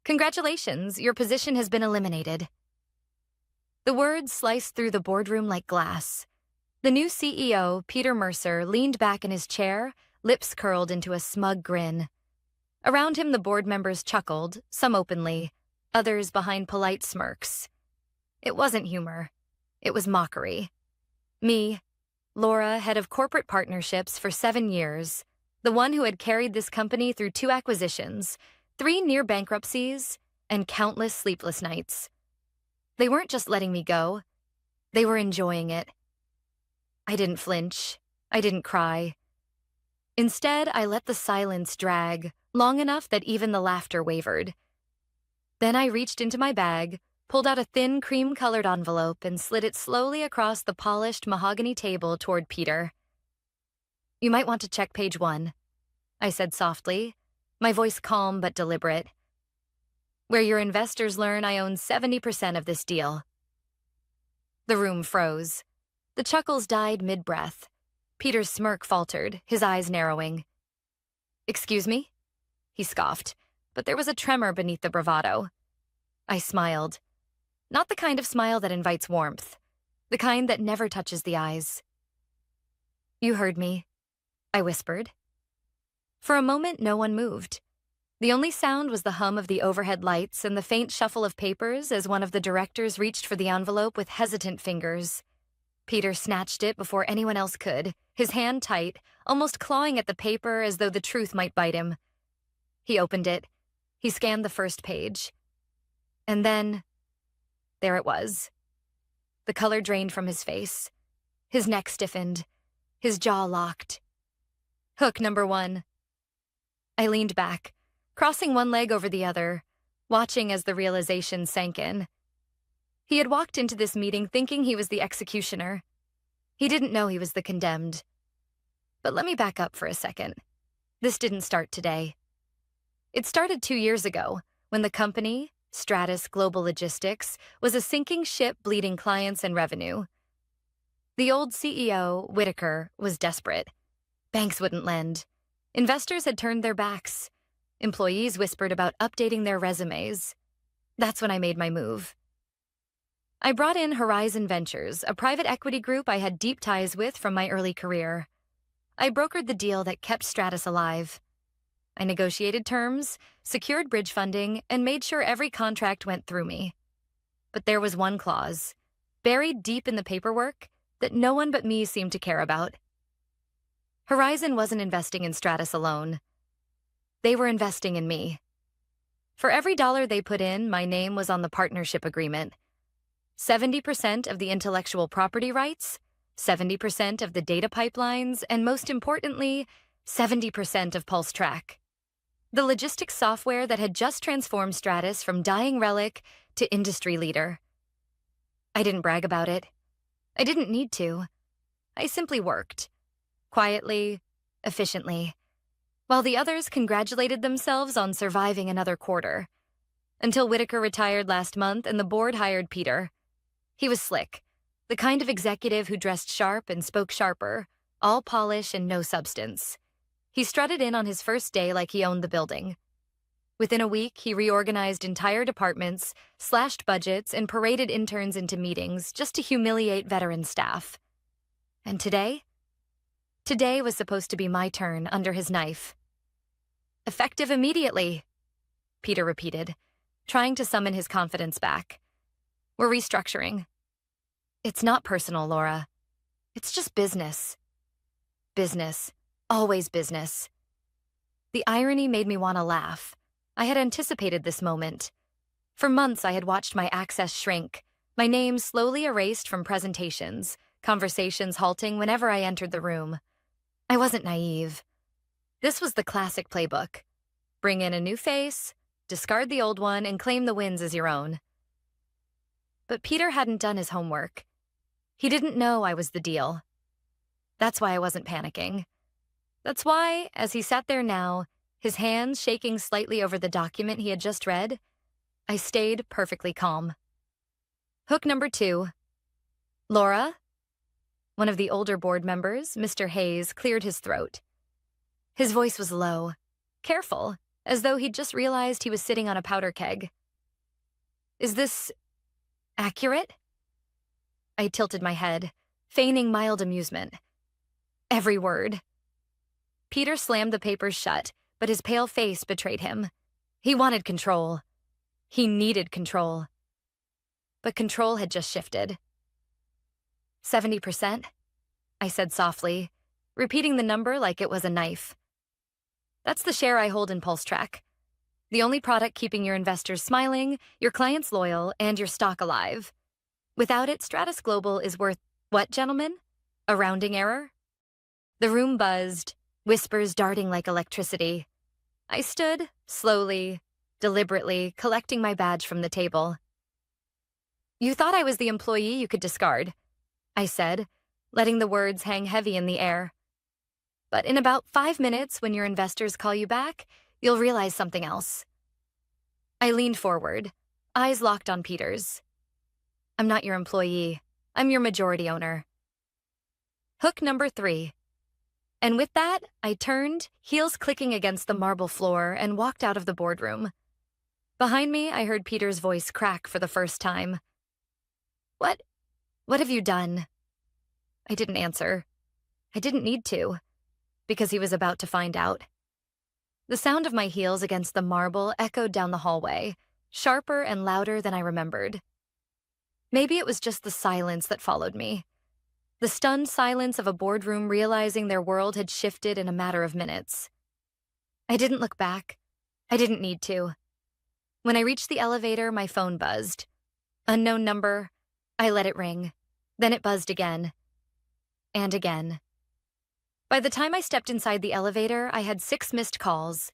Congratulations, your position has been eliminated. The words sliced through the boardroom like glass. The new CEO, Peter Mercer, leaned back in his chair, lips curled into a smug grin. Around him, the board members chuckled, some openly, others behind polite smirks. It wasn't humor. It was mockery. Me, Laura, head of corporate partnerships for 7 years, the one who had carried this company through 2 acquisitions, 3 near bankruptcies, and countless sleepless nights. They weren't just letting me go. They were enjoying it. I didn't flinch. I didn't cry. Instead, I let the silence drag, long enough that even the laughter wavered. Then I reached into my bag, pulled out a thin cream-colored envelope, and slid it slowly across the polished mahogany table toward Peter. "You might want to check page 1, I said softly, my voice calm but deliberate. "Where your investors learn I own 70% of this deal." The room froze. The chuckles died mid-breath. Peter's smirk faltered, his eyes narrowing. "Excuse me?" He scoffed, but there was a tremor beneath the bravado. I smiled. Not the kind of smile that invites warmth, the kind that never touches the eyes. "You heard me," I whispered. For a moment, no one moved. The only sound was the hum of the overhead lights and the faint shuffle of papers as one of the directors reached for the envelope with hesitant fingers. Peter snatched it before anyone else could, his hand tight, almost clawing at the paper as though the truth might bite him. He opened it. He scanned the first page. And then, there it was. The color drained from his face. His neck stiffened. His jaw locked. Hook number 1. I leaned back, crossing one leg over the other, watching as the realization sank in. He had walked into this meeting thinking he was the executioner. He didn't know he was the condemned. But let me back up for a second. This didn't start today. It started 2 years ago, when the company, Stratus Global Logistics, was a sinking ship bleeding clients and revenue. The old CEO, Whitaker, was desperate. Banks wouldn't lend. Investors had turned their backs. Employees whispered about updating their resumes. That's when I made my move. I brought in Horizon Ventures, a private equity group I had deep ties with from my early career. I brokered the deal that kept Stratus alive. I negotiated terms, secured bridge funding, and made sure every contract went through me. But there was one clause, buried deep in the paperwork, that no one but me seemed to care about. Horizon wasn't investing in Stratus alone. They were investing in me. For every dollar they put in, my name was on the partnership agreement. 70% of the intellectual property rights, 70% of the data pipelines, and most importantly, 70% of Pulse Track. The logistics software that had just transformed Stratus from dying relic to industry leader. I didn't brag about it. I didn't need to. I simply worked. Quietly, efficiently, while the others congratulated themselves on surviving another quarter. Until Whitaker retired last month and the board hired Peter. He was slick, the kind of executive who dressed sharp and spoke sharper, all polish and no substance. He strutted in on his first day like he owned the building. Within a week, he reorganized entire departments, slashed budgets, and paraded interns into meetings just to humiliate veteran staff. And today? Today was supposed to be my turn under his knife. "Effective immediately," Peter repeated, trying to summon his confidence back. "We're restructuring." "It's not personal, Laura. It's just business." Business. Always business. The irony made me want to laugh. I had anticipated this moment. For months, I had watched my access shrink, my name slowly erased from presentations, conversations halting whenever I entered the room. I wasn't naive. This was the classic playbook. Bring in a new face, discard the old one, and claim the wins as your own. But Peter hadn't done his homework. He didn't know I was the deal. That's why I wasn't panicking. That's why, as he sat there now, his hands shaking slightly over the document he had just read, I stayed perfectly calm. Hook number 2. "Laura?" One of the older board members, Mr. Hayes, cleared his throat. His voice was low, careful, as though he'd just realized he was sitting on a powder keg. Is this accurate? I tilted my head, feigning mild amusement. Every word. Peter slammed the papers shut, but his pale face betrayed him. He wanted control. He needed control. But control had just shifted. 70%? I said softly, repeating the number like it was a knife. That's the share I hold in PulseTrack. The only product keeping your investors smiling, your clients loyal, and your stock alive. Without it, Stratus Global is worth what, gentlemen? A rounding error? The room buzzed, whispers darting like electricity. I stood, slowly, deliberately, collecting my badge from the table. You thought I was the employee you could discard, I said, letting the words hang heavy in the air. But in about 5 minutes, when your investors call you back, you'll realize something else. I leaned forward, eyes locked on Peter's. I'm not your employee. I'm your majority owner. Hook number 3. And with that, I turned, heels clicking against the marble floor, and walked out of the boardroom. Behind me, I heard Peter's voice crack for the first time. What have you done? I didn't answer. I didn't need to, because he was about to find out. The sound of my heels against the marble echoed down the hallway, sharper and louder than I remembered. Maybe it was just the silence that followed me. The stunned silence of a boardroom realizing their world had shifted in a matter of minutes. I didn't look back. I didn't need to. When I reached the elevator, my phone buzzed. Unknown number. I let it ring. Then it buzzed again. And again. By the time I stepped inside the elevator, I had 6 missed calls,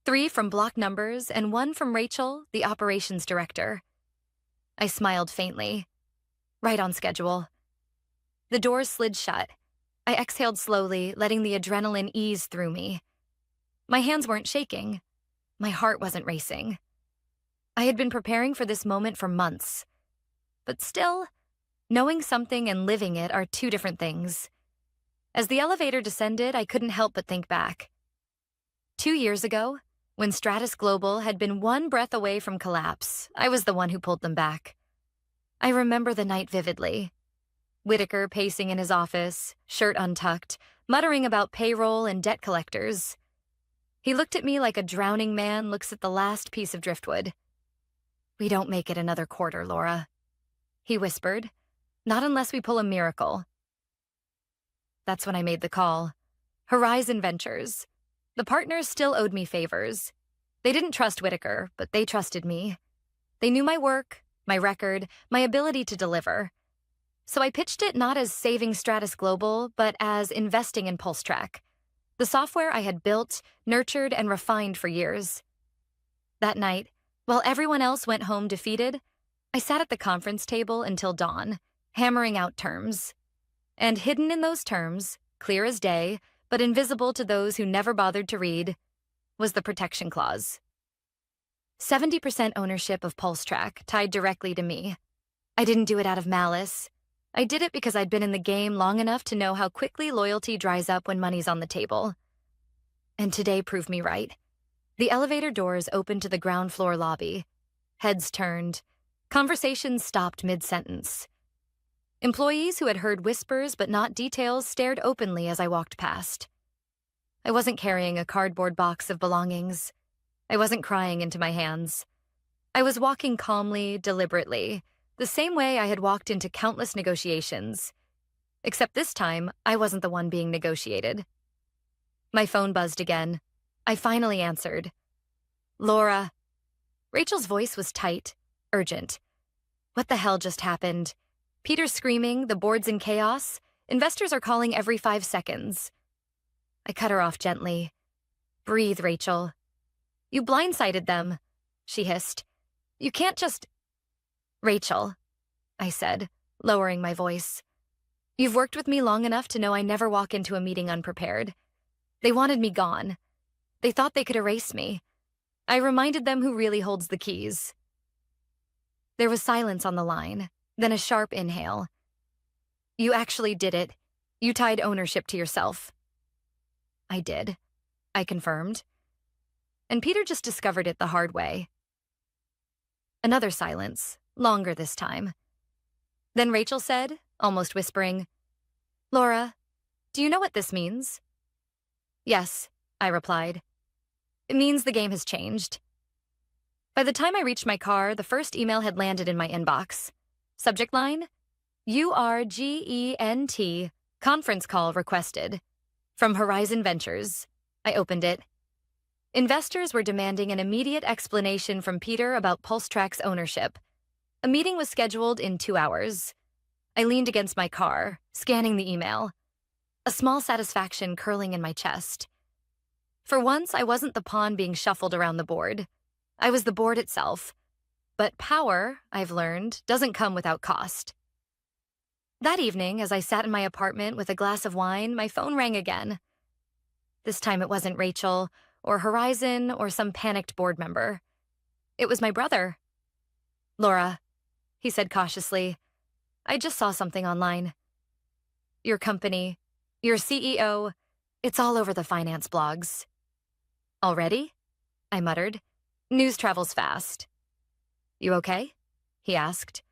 3 from blocked numbers and 1 from Rachel, the operations director. I smiled faintly. Right on schedule. The doors slid shut. I exhaled slowly, letting the adrenaline ease through me. My hands weren't shaking. My heart wasn't racing. I had been preparing for this moment for months. But still, knowing something and living it are 2 different things. As the elevator descended, I couldn't help but think back. 2 years ago, when Stratus Global had been 1 breath away from collapse, I was the one who pulled them back. I remember the night vividly. Whitaker pacing in his office, shirt untucked, muttering about payroll and debt collectors. He looked at me like a drowning man looks at the last piece of driftwood. We don't make it another quarter, Laura. He whispered. Not unless we pull a miracle. That's when I made the call. Horizon Ventures. The partners still owed me favors. They didn't trust Whitaker, but they trusted me. They knew my work, my record, my ability to deliver. So I pitched it not as saving Stratus Global, but as investing in PulseTrack, the software I had built, nurtured, and refined for years. That night, while everyone else went home defeated, I sat at the conference table until dawn, hammering out terms. And hidden in those terms, clear as day, but invisible to those who never bothered to read, was the protection clause. 70% ownership of PulseTrack tied directly to me. I didn't do it out of malice. I did it because I'd been in the game long enough to know how quickly loyalty dries up when money's on the table. And today proved me right. The elevator doors opened to the ground floor lobby. Heads turned. Conversations stopped mid-sentence. Employees who had heard whispers but not details stared openly as I walked past. I wasn't carrying a cardboard box of belongings. I wasn't crying into my hands. I was walking calmly, deliberately, the same way I had walked into countless negotiations. Except this time, I wasn't the one being negotiated. My phone buzzed again. I finally answered. Laura. Rachel's voice was tight, urgent. What the hell just happened? Peter's screaming, the board's in chaos. Investors are calling every 5 seconds. I cut her off gently. Breathe, Rachel. You blindsided them, she hissed. You can't just... Rachel, I said, lowering my voice. You've worked with me long enough to know I never walk into a meeting unprepared. They wanted me gone. They thought they could erase me. I reminded them who really holds the keys. There was silence on the line, then a sharp inhale. You actually did it. You tied ownership to yourself. I did, I confirmed. and Peter just discovered it the hard way. Another silence, longer this time. Then Rachel said, almost whispering, "Laura, do you know what this means?" "Yes," I replied. "It means the game has changed." By the time I reached my car, the first email had landed in my inbox. Subject line, URGENT, conference call requested. From Horizon Ventures. I opened it. Investors were demanding an immediate explanation from Peter about PulseTrack's ownership. A meeting was scheduled in 2 hours. I leaned against my car, scanning the email. A small satisfaction curling in my chest. For once, I wasn't the pawn being shuffled around the board. I was the board itself. But power, I've learned, doesn't come without cost. That evening, as I sat in my apartment with a glass of wine, my phone rang again. This time it wasn't Rachel, or Horizon, or some panicked board member. It was my brother. "Laura," he said cautiously, "I just saw something online. Your company, your CEO, it's all over the finance blogs." "Already?" I muttered. "News travels fast." "You okay?" he asked.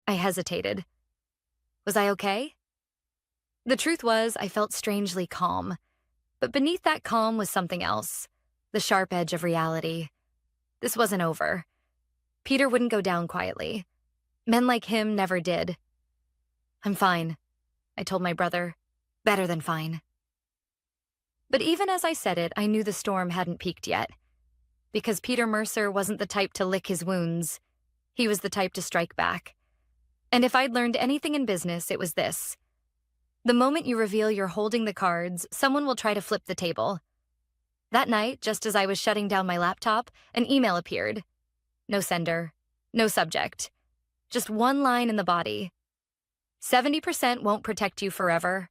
I hesitated. Was I okay? The truth was, I felt strangely calm. But beneath that calm was something else, the sharp edge of reality. This wasn't over. Peter wouldn't go down quietly. Men like him never did. "I'm fine," I told my brother. "Better than fine." But even as I said it, I knew the storm hadn't peaked yet. Because Peter Mercer wasn't the type to lick his wounds. He was the type to strike back. And if I'd learned anything in business, it was this. The moment you reveal you're holding the cards, someone will try to flip the table. That night, just as I was shutting down my laptop, an email appeared. No sender, no subject. Just one line in the body. 70% won't protect you forever.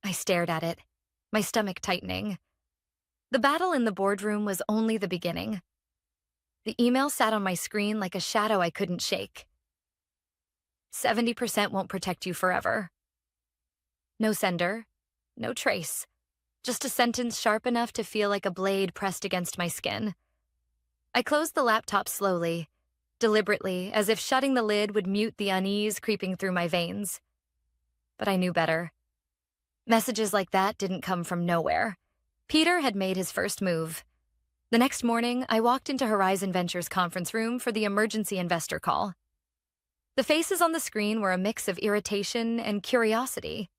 I stared at it, my stomach tightening. The battle in the boardroom was only the beginning. The email sat on my screen like a shadow I couldn't shake. 70% won't protect you forever. No sender, no trace. Just a sentence sharp enough to feel like a blade pressed against my skin. I closed the laptop slowly, deliberately, as if shutting the lid would mute the unease creeping through my veins. But I knew better. Messages like that didn't come from nowhere. Peter had made his first move. The next morning, I walked into Horizon Ventures' conference room for the emergency investor call. The faces on the screen were a mix of irritation and curiosity.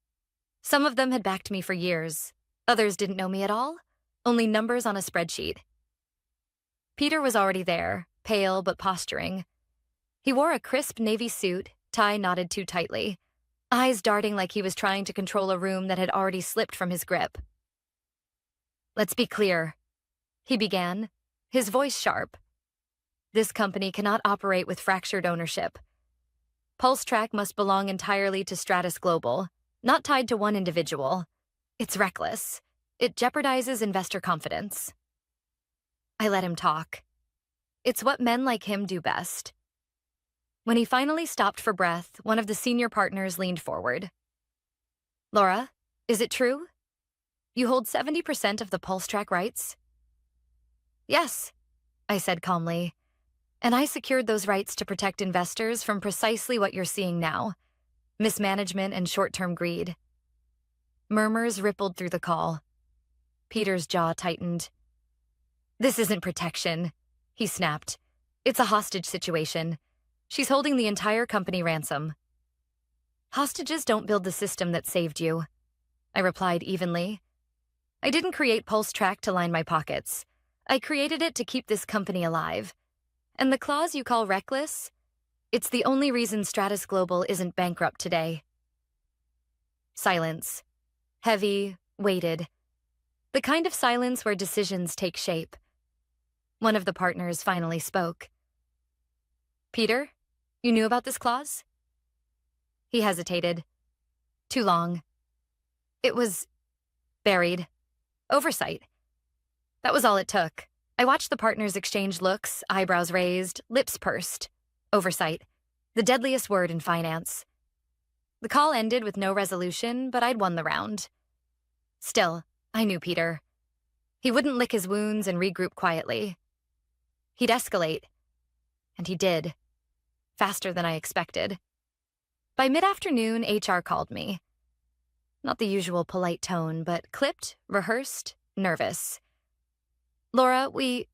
Some of them had backed me for years. Others didn't know me at all, only numbers on a spreadsheet. Peter was already there, pale but posturing. He wore a crisp navy suit, tie knotted too tightly, eyes darting like he was trying to control a room that had already slipped from his grip. "Let's be clear," he began, his voice sharp. "This company cannot operate with fractured ownership. PulseTrack must belong entirely to Stratus Global, not tied to one individual. It's reckless. It jeopardizes investor confidence." I let him talk. It's what men like him do best. When he finally stopped for breath, one of the senior partners leaned forward. "Laura, is it true? You hold 70% of the PulseTrack rights?" "Yes," I said calmly. "And I secured those rights to protect investors from precisely what you're seeing now, mismanagement and short-term greed." Murmurs rippled through the call. Peter's jaw tightened. "This isn't protection," he snapped. "It's a hostage situation. She's holding the entire company ransom." "Hostages don't build the system that saved you," I replied evenly. "I didn't create PulseTrack to line my pockets. I created it to keep this company alive. And the clause you call reckless? It's the only reason Stratus Global isn't bankrupt today." Silence. Heavy, weighted. The kind of silence where decisions take shape. One of the partners finally spoke. "Peter, you knew about this clause?" He hesitated. "Too long. It was buried. Oversight." That was all it took. I watched the partners exchange looks, eyebrows raised, lips pursed. Oversight. The deadliest word in finance. The call ended with no resolution, but I'd won the round. Still, I knew Peter. He wouldn't lick his wounds and regroup quietly. He'd escalate. And he did. Faster than I expected. By mid-afternoon, HR called me. Not the usual polite tone, but clipped, rehearsed, nervous. Laura, we've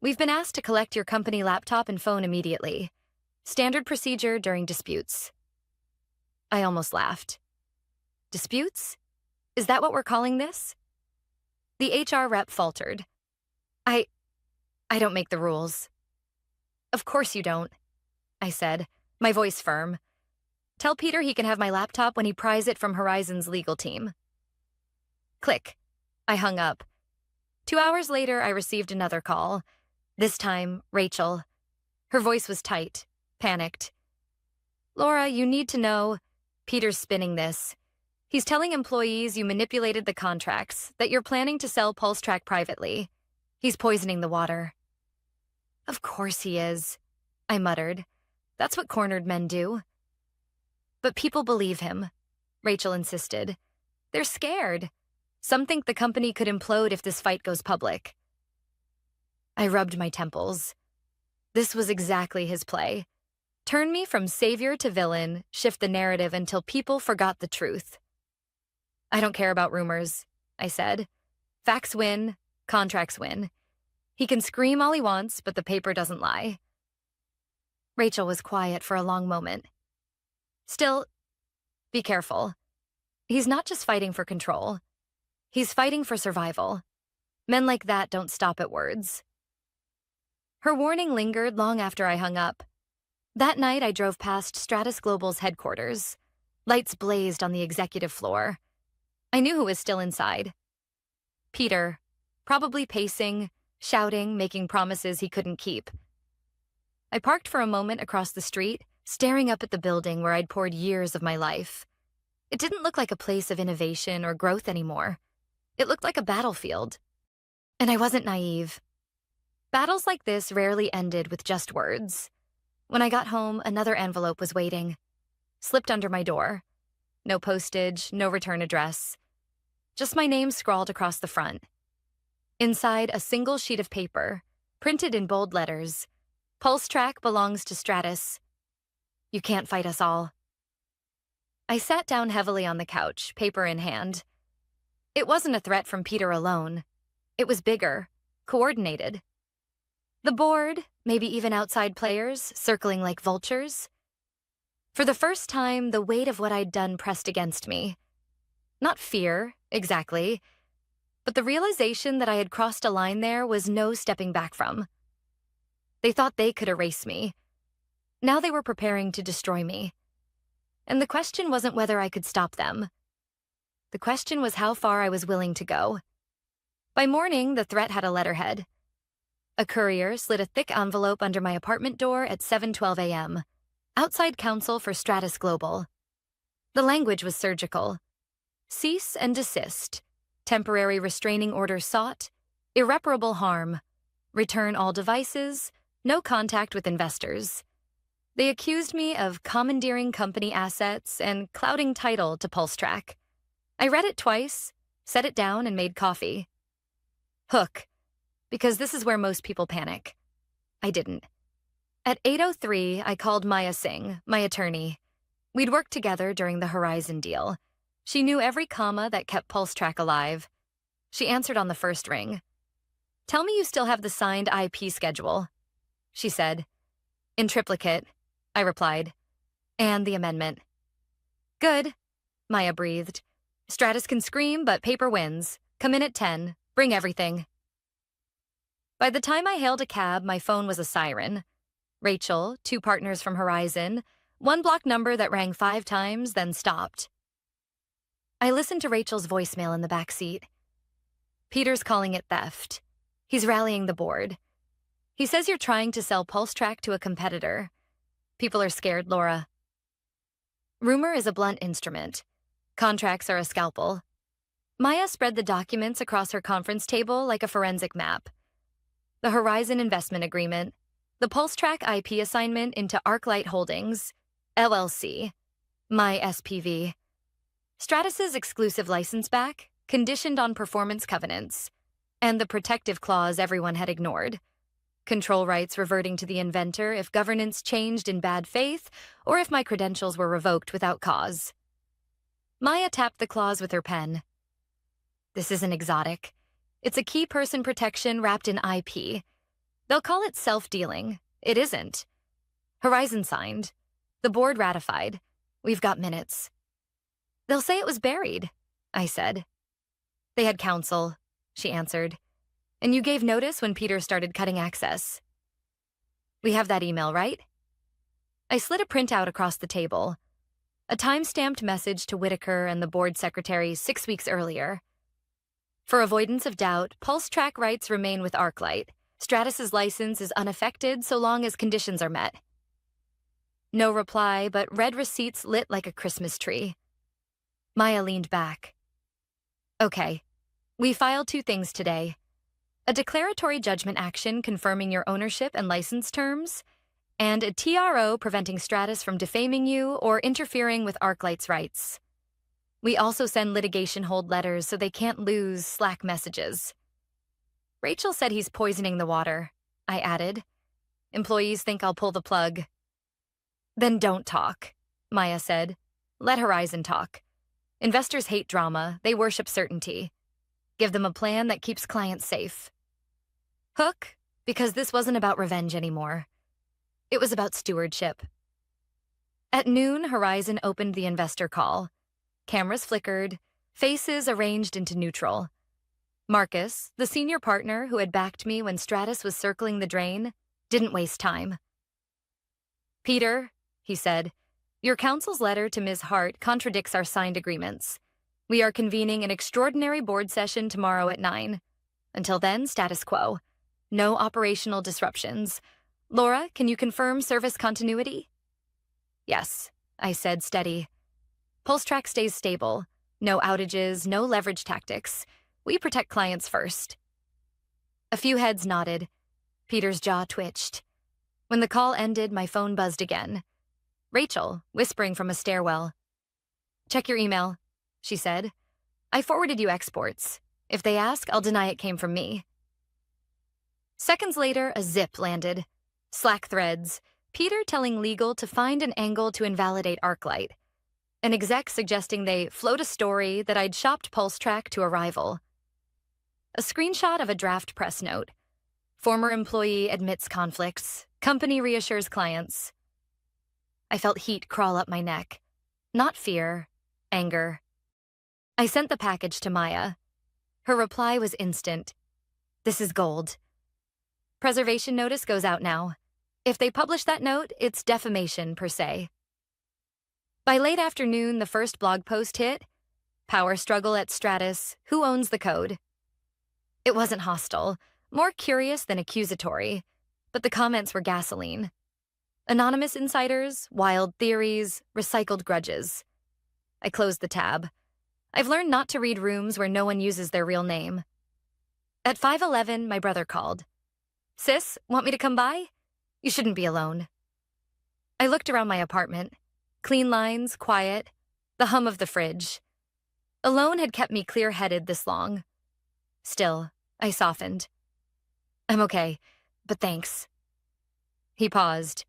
been asked to collect your company laptop and phone immediately. Standard procedure during disputes. I almost laughed. Disputes? Is that what we're calling this? The HR rep faltered. I don't make the rules. Of course you don't, I said, my voice firm. Tell Peter he can have my laptop when he pries it from Horizon's legal team. Click. I hung up. 2 hours later, I received another call. This time, Rachel. Her voice was tight, panicked. Laura, you need to know. Peter's spinning this. He's telling employees you manipulated the contracts, that you're planning to sell PulseTrack privately. He's poisoning the water. Of course he is, I muttered. That's what cornered men do. But people believe him, Rachel insisted. They're scared. Some think the company could implode if this fight goes public. I rubbed my temples. This was exactly his play. Turn me from savior to villain, shift the narrative until people forgot the truth. I don't care about rumors, I said. Facts win, contracts win. He can scream all he wants, but the paper doesn't lie. Rachel was quiet for a long moment. Still, be careful. He's not just fighting for control. He's fighting for survival. Men like that don't stop at words. Her warning lingered long after I hung up. That night, I drove past Stratus Global's headquarters. Lights blazed on the executive floor. I knew who was still inside. Peter, probably pacing, shouting, making promises he couldn't keep. I parked for a moment across the street, staring up at the building where I'd poured years of my life. It didn't look like a place of innovation or growth anymore. It looked like a battlefield. And I wasn't naive. Battles like this rarely ended with just words. When I got home, another envelope was waiting. Slipped under my door. No postage, no return address. Just my name scrawled across the front. Inside, a single sheet of paper, printed in bold letters. PulseTrack belongs to Stratus. You can't fight us all. I sat down heavily on the couch, paper in hand. It wasn't a threat from Peter alone. It was bigger, coordinated. The board, maybe even outside players, circling like vultures. For the first time, the weight of what I'd done pressed against me. Not fear, exactly, but the realization that I had crossed a line there was no stepping back from. They thought they could erase me. Now they were preparing to destroy me. And the question wasn't whether I could stop them. The question was how far I was willing to go. By morning, the threat had a letterhead. A courier slid a thick envelope under my apartment door at 7:12 a.m. Outside counsel for Stratus Global. The language was surgical. Cease and desist. Temporary restraining order sought. Irreparable harm. Return all devices. No contact with investors. They accused me of commandeering company assets and clouding title to PulseTrack. I read it twice, set it down, and made coffee. Hook. Because this is where most people panic. I didn't. At 8:03, I called Maya Singh, my attorney. We'd worked together during the Horizon deal. She knew every comma that kept PulseTrack alive. She answered on the first ring. Tell me you still have the signed IP schedule, she said. In triplicate, I replied. And the amendment. Good, Maya breathed. Stratus can scream, but paper wins. Come in at 10. Bring everything. By the time I hailed a cab, my phone was a siren. Rachel, 2 partners from Horizon, 1 block number that rang 5 times, then stopped. I listened to Rachel's voicemail in the back seat. Peter's calling it theft. He's rallying the board. He says you're trying to sell PulseTrack to a competitor. People are scared, Laura. Rumor is a blunt instrument. Contracts are a scalpel. Maya spread the documents across her conference table like a forensic map. The Horizon investment agreement, the PulseTrack IP assignment into ArcLight Holdings, LLC, my SPV. Stratus's exclusive license back, conditioned on performance covenants. And the protective clause everyone had ignored. Control rights reverting to the inventor if governance changed in bad faith or if my credentials were revoked without cause. Maya tapped the clause with her pen. This isn't exotic. It's a key person protection wrapped in IP. They'll call it self-dealing. It isn't. Horizon signed. The board ratified. We've got minutes. They'll say it was buried, I said. They had counsel, she answered. And you gave notice when Peter started cutting access. We have that email, right? I slid a printout across the table. A time-stamped message to Whitaker and the board secretary 6 weeks earlier. For avoidance of doubt, pulse track rights remain with ArcLight. Stratus's license is unaffected so long as conditions are met. No reply, but red receipts lit like a Christmas tree. Maya leaned back. Okay, we filed 2 things today. A declaratory judgment action confirming your ownership and license terms, and a TRO preventing Stratus from defaming you or interfering with ArcLight's rights. We also send litigation hold letters so they can't lose Slack messages. Rachel said he's poisoning the water, I added. Employees think I'll pull the plug. Then don't talk, Maya said. Let Horizon talk. Investors hate drama. They worship certainty. Give them a plan that keeps clients safe. Hook, because this wasn't about revenge anymore. It was about stewardship. At noon, Horizon opened the investor call. Cameras flickered, faces arranged into neutral. Marcus, the senior partner who had backed me when Stratus was circling the drain, didn't waste time. Peter, he said, your counsel's letter to Ms. Hart contradicts our signed agreements. We are convening an extraordinary board session tomorrow at 9. Until then, status quo. No operational disruptions. Laura, can you confirm service continuity? Yes, I said, steady. Pulse track stays stable. No outages, no leverage tactics. We protect clients first. A few heads nodded. Peter's jaw twitched. When the call ended, my phone buzzed again. Rachel, whispering from a stairwell. Check your email, she said. I forwarded you exports. If they ask, I'll deny it came from me. Seconds later, a zip landed. Slack threads. Peter telling legal to find an angle to invalidate ArcLight. An exec suggesting they float a story that I'd shopped Pulse Track to a rival. A screenshot of a draft press note. Former employee admits conflicts. Company reassures clients. I felt heat crawl up my neck. Not fear, anger. I sent the package to Maya. Her reply was instant. This is gold. Preservation notice goes out now. If they publish that note, it's defamation per se. By late afternoon, the first blog post hit. Power struggle at Stratus. Who owns the code? It wasn't hostile, more curious than accusatory, but the comments were gasoline. Anonymous insiders, wild theories, recycled grudges. I closed the tab. I've learned not to read rooms where no one uses their real name. At 5:11, my brother called. Sis, want me to come by? You shouldn't be alone. I looked around my apartment. Clean lines, quiet, the hum of the fridge. Alone had kept me clear-headed this long. Still, I softened. I'm okay, but thanks. He paused.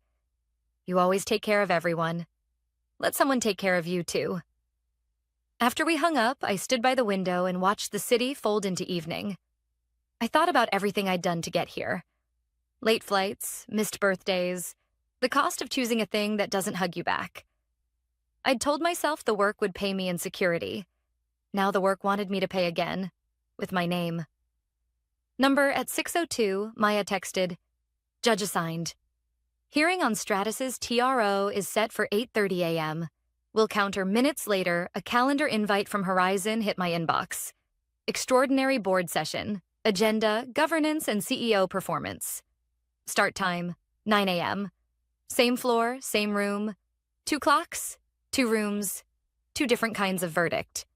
You always take care of everyone. Let someone take care of you, too. After we hung up, I stood by the window and watched the city fold into evening. I thought about everything I'd done to get here. Late flights, missed birthdays, the cost of choosing a thing that doesn't hug you back. I'd told myself the work would pay me in security. Now the work wanted me to pay again, with my name. Number at 6:02, Maya texted, Judge assigned. Hearing on Stratus's TRO is set for 8:30 a.m. We'll counter minutes later, a calendar invite from Horizon hit my inbox. Extraordinary board session, agenda, governance, and CEO performance. Start time, 9 a.m. Same floor, same room. 2 clocks, 2 rooms, 2 different kinds of verdict.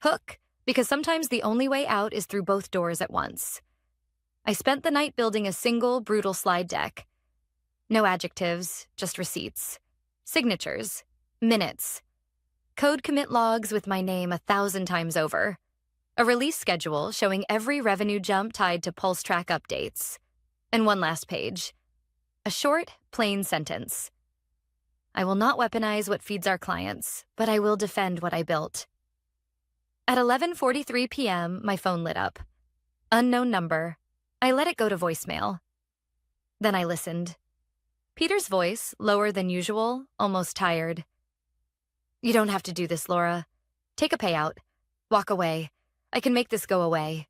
Hook, because sometimes the only way out is through both doors at once. I spent the night building a single, brutal slide deck. No adjectives, just receipts. Signatures. Minutes. Code commit logs with my name 1,000 times over. a release schedule showing every revenue jump tied to pulse track updates, and one last page. A short, plain sentence. I will not weaponize what feeds our clients, but I will defend what I built. At 11:43 p.m., my phone lit up. Unknown number. I let it go to voicemail. Then I listened. Peter's voice, lower than usual, almost tired. You don't have to do this, Laura. Take a payout. Walk away. I can make this go away.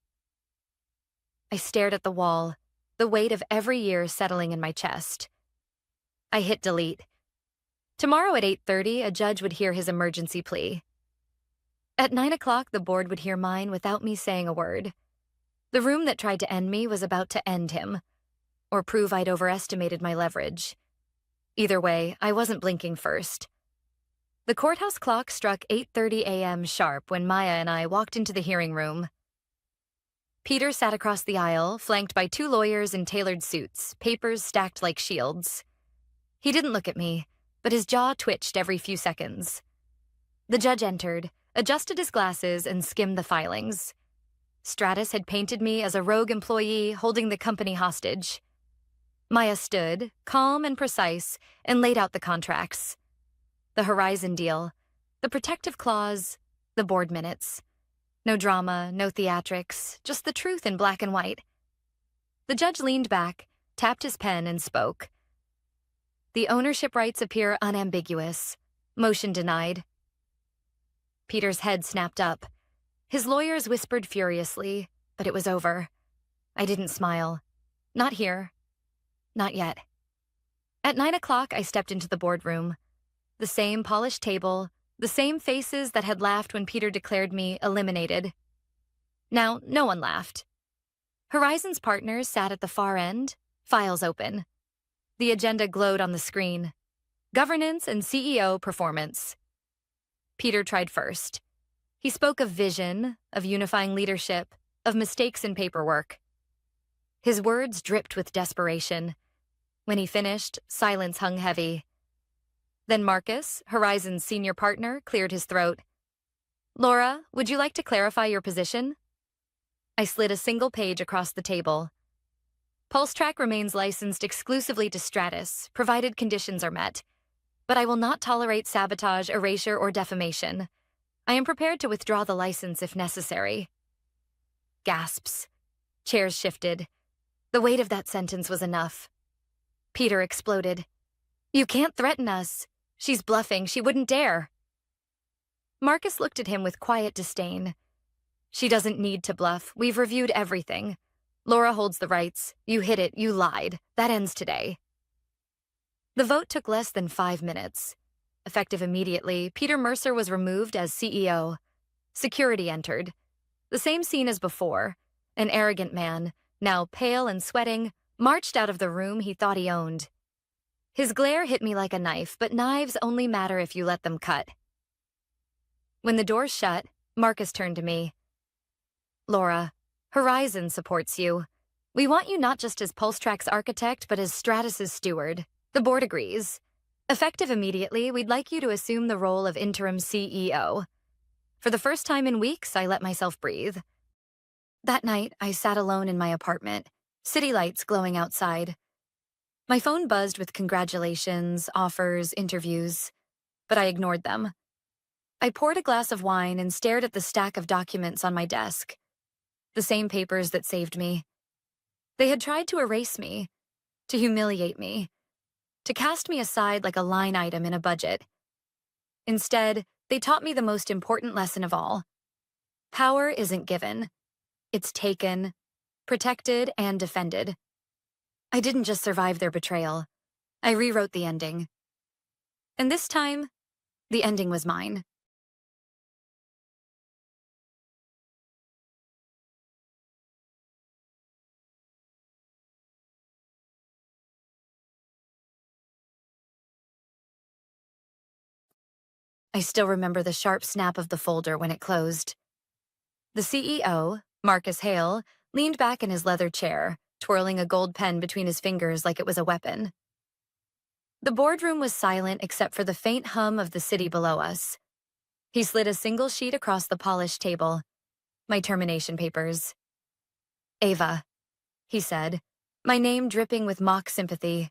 I stared at the wall, the weight of every year settling in my chest. I hit delete. Tomorrow at 8:30, a judge would hear his emergency plea. At 9 o'clock, the board would hear mine without me saying a word. The room that tried to end me was about to end him, or prove I'd overestimated my leverage. Either way, I wasn't blinking first. The courthouse clock struck 8:30 a.m. sharp when Maya and I walked into the hearing room. Peter sat across the aisle, flanked by two lawyers in tailored suits, papers stacked like shields. He didn't look at me, but his jaw twitched every few seconds. The judge entered, adjusted his glasses, and skimmed the filings. Stratus had painted me as a rogue employee holding the company hostage. Maya stood, calm and precise, and laid out the contracts. The Horizon deal, the protective clause, the board minutes. No drama, no theatrics, just the truth in black and white. The judge leaned back, tapped his pen, and spoke. The ownership rights appear unambiguous. Motion denied. Peter's head snapped up. His lawyers whispered furiously, but it was over. I didn't smile. Not here. Not yet. At 9 o'clock, I stepped into the boardroom. The same polished table, the same faces that had laughed when Peter declared me eliminated. Now, no one laughed. Horizon's partners sat at the far end, files open. The agenda glowed on the screen. Governance and CEO performance. Peter tried first. He spoke of vision, of unifying leadership, of mistakes in paperwork. His words dripped with desperation. When he finished, silence hung heavy. Then Marcus, Horizon's senior partner, cleared his throat. Laura, would you like to clarify your position? I slid a single page across the table. PulseTrack remains licensed exclusively to Stratus, provided conditions are met. But I will not tolerate sabotage, erasure, or defamation. I am prepared to withdraw the license if necessary. Gasps. Chairs shifted. The weight of that sentence was enough. Peter exploded. You can't threaten us. She's bluffing. She wouldn't dare. Marcus looked at him with quiet disdain. She doesn't need to bluff. We've reviewed everything. Laura holds the rights. You hid it. You lied. That ends today. The vote took less than 5 minutes. Effective immediately, Peter Mercer was removed as CEO. Security entered. The same scene as before. An arrogant man, now pale and sweating, marched out of the room he thought he owned. His glare hit me like a knife, but knives only matter if you let them cut. When the doors shut, Marcus turned to me. Laura, Horizon supports you. We want you not just as PulseTrack's architect, but as Stratus's steward. The board agrees. Effective immediately, we'd like you to assume the role of interim CEO. For the first time in weeks, I let myself breathe. That night, I sat alone in my apartment, city lights glowing outside. My phone buzzed with congratulations, offers, interviews, but I ignored them. I poured a glass of wine and stared at the stack of documents on my desk. The same papers that saved me. They had tried to erase me, to humiliate me, to cast me aside like a line item in a budget. Instead, they taught me the most important lesson of all. Power isn't given. It's taken, protected, and defended. I didn't just survive their betrayal. I rewrote the ending. And this time, the ending was mine. I still remember the sharp snap of the folder when it closed. The CEO, Marcus Hale, leaned back in his leather chair, twirling a gold pen between his fingers like it was a weapon. The boardroom was silent except for the faint hum of the city below us. He slid a single sheet across the polished table. My termination papers. Ava, he said, my name dripping with mock sympathy.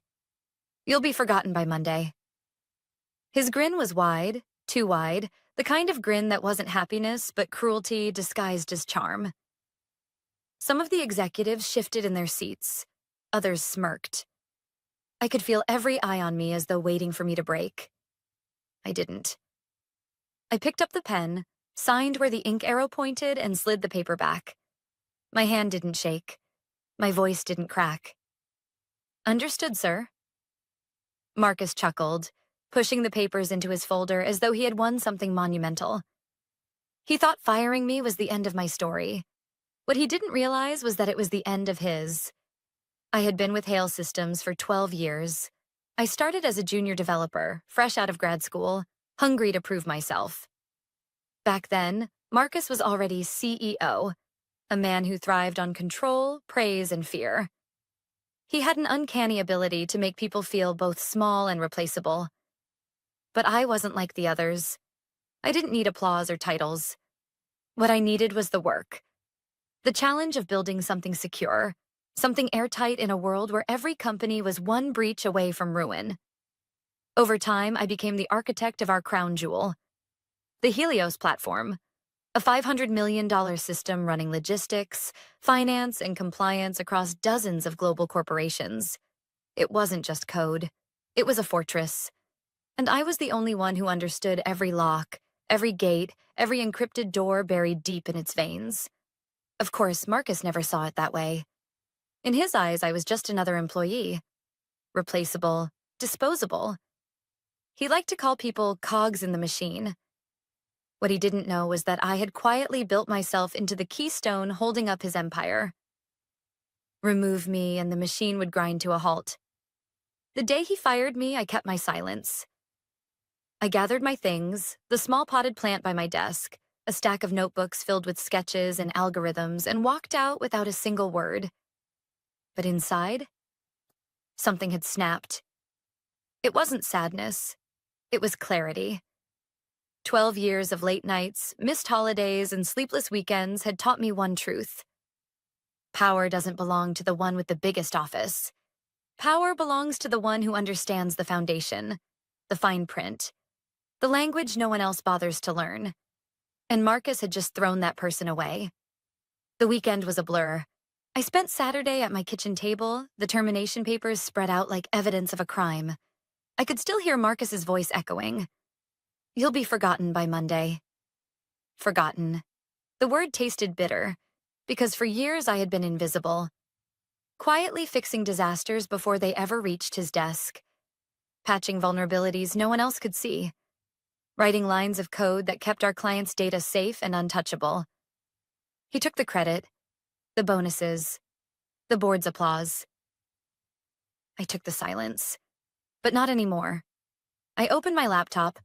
You'll be forgotten by Monday. His grin was wide, too wide, the kind of grin that wasn't happiness but cruelty disguised as charm. Some of the executives shifted in their seats. Others smirked. I could feel every eye on me as though waiting for me to break. I didn't. I picked up the pen, signed where the ink arrow pointed, and slid the paper back. My hand didn't shake. My voice didn't crack. Understood, sir. Marcus chuckled, pushing the papers into his folder as though he had won something monumental. He thought firing me was the end of my story. What he didn't realize was that it was the end of his. I had been with Hale Systems for 12 years. I started as a junior developer, fresh out of grad school, hungry to prove myself. Back then, Marcus was already CEO, a man who thrived on control, praise, and fear. He had an uncanny ability to make people feel both small and replaceable. But I wasn't like the others. I didn't need applause or titles. What I needed was the work. The challenge of building something secure, something airtight in a world where every company was one breach away from ruin. Over time, I became the architect of our crown jewel, the Helios platform, a $500 million system running logistics, finance, and compliance across dozens of global corporations. It wasn't just code. It was a fortress. And I was the only one who understood every lock, every gate, every encrypted door buried deep in its veins. Of course, Marcus never saw it that way. In his eyes, I was just another employee. Replaceable, disposable. He liked to call people cogs in the machine. What he didn't know was that I had quietly built myself into the keystone holding up his empire. Remove me and the machine would grind to a halt. The day he fired me, I kept my silence. I gathered my things, the small potted plant by my desk, a stack of notebooks filled with sketches and algorithms, and walked out without a single word. But inside, something had snapped. It wasn't sadness. It was clarity. 12 years of late nights, missed holidays, and sleepless weekends had taught me one truth. Power doesn't belong to the one with the biggest office. Power belongs to the one who understands the foundation, the fine print, the language no one else bothers to learn. And Marcus had just thrown that person away. The weekend was a blur. I spent Saturday at my kitchen table, the termination papers spread out like evidence of a crime. I could still hear Marcus's voice echoing. You'll be forgotten by Monday. Forgotten. The word tasted bitter, because for years I had been invisible, quietly fixing disasters before they ever reached his desk, patching vulnerabilities no one else could see, writing lines of code that kept our clients' data safe and untouchable. He took the credit, the bonuses, the board's applause. I took the silence, but not anymore. I opened my laptop,